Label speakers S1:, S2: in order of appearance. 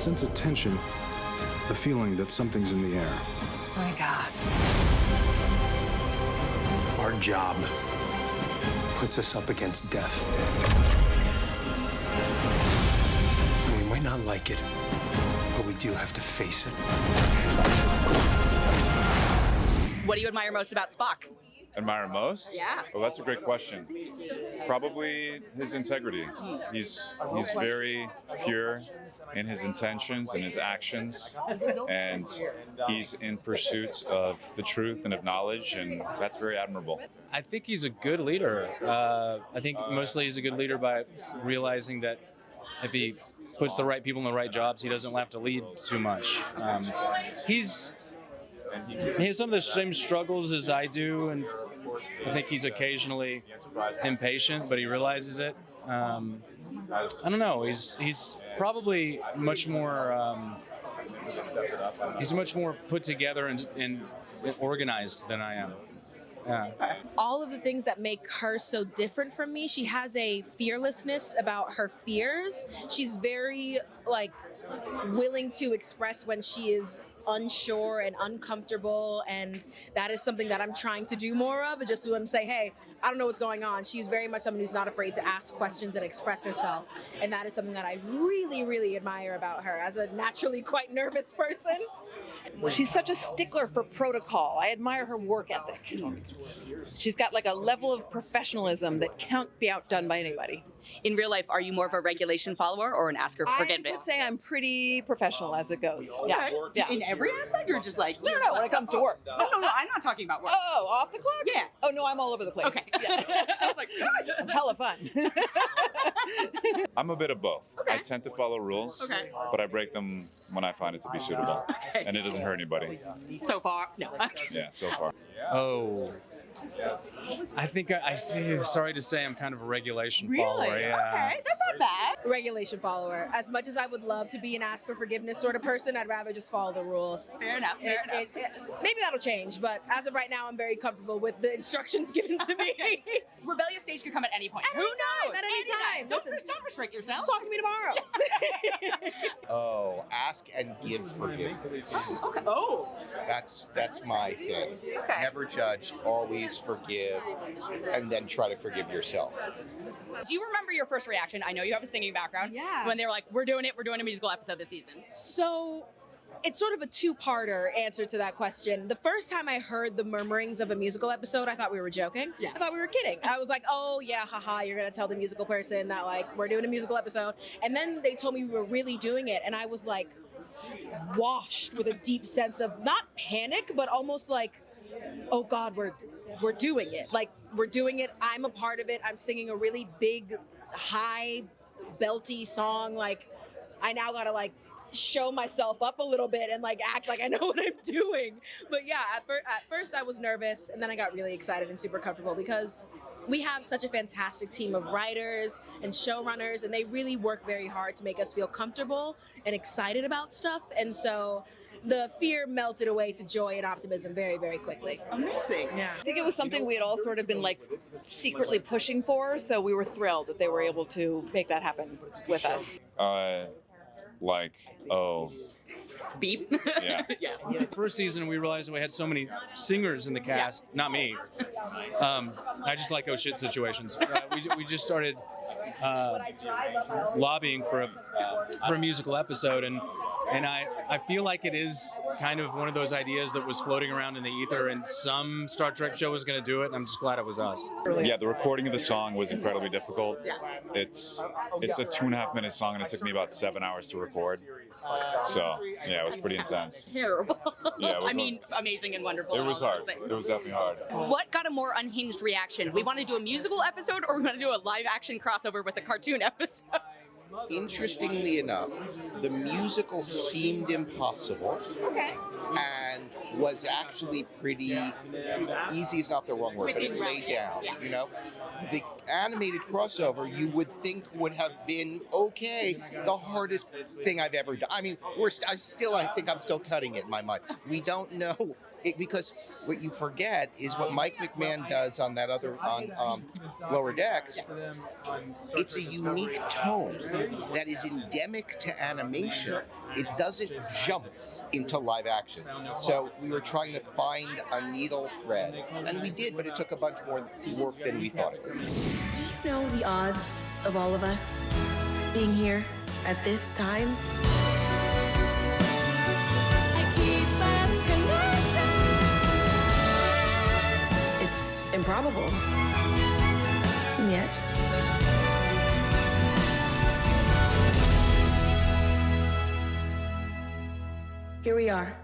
S1: sense a tension, the feeling that something's in the air.
S2: Oh my God.
S3: Our job puts us up against death. And we might not like it, but we do have to face it.
S4: What do you admire most about Spock?
S5: Admire most?
S4: Yeah.
S5: Well, that's a great question. Probably his integrity. He's very pure in his intentions and his actions, and he's in pursuit of the truth and of knowledge, and that's very admirable.
S6: I think he's a good leader. I think mostly he's a good leader by realizing that if he puts the right people in the right jobs, he doesn't have to lead too much. He has some of the same struggles as I do, and I think he's occasionally impatient, but he realizes it. I don't know. He's probably much more. He's much more put together and organized than I am. Yeah.
S7: All of the things that make her so different from me. She has a fearlessness about her fears. She's very willing to express when she is unsure and uncomfortable, and that is something that I'm trying to do more of. Just to say, hey, I don't know what's going on. She's very much someone who's not afraid to ask questions and express herself, and that is something that I really, really admire about her as a naturally quite nervous person.
S2: She's such a stickler for protocol. I admire her work ethic. She's got a level of professionalism that can't be outdone by anybody.
S4: In real life, are you more of a regulation follower or an asker for forgiveness?
S2: I would say I'm pretty professional as it goes. Yeah.
S4: Yeah. In every aspect, or just
S2: No, when it comes to work.
S4: No, I'm not talking about work.
S2: Oh, off the clock?
S4: Yeah.
S2: Oh, no, I'm all over the place.
S4: Okay.
S2: Yeah.
S4: I was like,
S2: hella fun.
S5: I'm a bit of both.
S4: Okay.
S5: I tend to follow rules,
S4: Okay.
S5: but I break them when I find it to be suitable,
S4: Okay.
S5: and it doesn't hurt anybody.
S4: So far, no.
S5: Yeah, so far.
S6: Oh, I think I'm sorry to say I'm kind of a regulation follower. Yeah.
S4: Okay, that's not bad.
S7: Regulation follower. As much as I would love to be an ask for forgiveness sort of person, I'd rather just follow the rules.
S4: Fair enough.
S7: Maybe that'll change, but as of right now, I'm very comfortable with the instructions given to me.
S4: Rebellious stage could come at any point.
S7: At
S4: Who
S7: any time,
S4: knows?
S7: at any time. Listen.
S4: Don't restrict yourself.
S7: Talk to me tomorrow.
S8: Oh, ask and give forgiveness.
S4: Okay. Oh.
S8: That's my thing.
S4: Okay.
S8: Never judge, always forgive, and then try to forgive yourself.
S4: Do you remember your first reaction? I know you have a singing background.
S7: Yeah.
S4: When they were like, we're doing a musical episode this season.
S7: So it's sort of a two-parter answer to that question. The first time I heard the murmurings of a musical episode, I thought we were joking.
S4: Yeah.
S7: I thought we were kidding. I was like, oh yeah, haha, you're gonna tell the musical person that we're doing a musical episode. And then they told me we were really doing it, and I was washed with a deep sense of not panic, but almost oh God, we're doing it. We're doing it. I'm a part of it. I'm singing a really big, high, belty song. I now gotta show myself up a little bit and act like I know what I'm doing. But yeah, at first I was nervous, and then I got really excited and super comfortable because we have such a fantastic team of writers and showrunners, and they really work very hard to make us feel comfortable and excited about stuff. And so the fear melted away to joy and optimism very, very quickly.
S4: Amazing.
S7: Yeah.
S2: I think it was something we had all sort of been secretly pushing for, so we were thrilled that they were able to make that happen with us.
S4: Beep.
S5: Yeah.
S4: Yeah.
S6: First season, we realized we had so many singers in the cast. Not me. I just like oh shit situations. We just started lobbying for a musical episode, and I feel like it is kind of one of those ideas that was floating around in the ether, and some Star Trek show was going to do it, and I'm just glad it was us.
S5: Yeah, the recording of the song was incredibly difficult.
S4: Yeah.
S5: It's a 2.5 minute song, and it took me about 7 hours to record. So yeah, it was pretty intense.
S4: Terrible.
S5: Yeah, it was
S4: amazing and wonderful.
S5: It was
S4: all
S5: hard.
S4: those things.
S5: It was definitely hard.
S4: What got a more unhinged reaction? We want to do a musical episode, or we want to do a live action crossover with a cartoon episode?
S8: Interestingly enough, the musical seemed impossible.
S4: Okay.
S8: And was actually pretty easy is not the wrong word, but it laid down.
S4: Yeah.
S8: The animated crossover you would think would have been okay. The hardest thing I've ever done. I mean, I think I'm still cutting it in my mind. We don't know because what you forget is what Mike McMahon does on that on Lower Decks. It's a unique tone. that is endemic to animation. It doesn't jump into live action. So we were trying to find a needle thread, and we did, but it took a bunch more work than we thought it would.
S9: Do you know the odds of all of us being here at this time? It's improbable. And yet, here we are.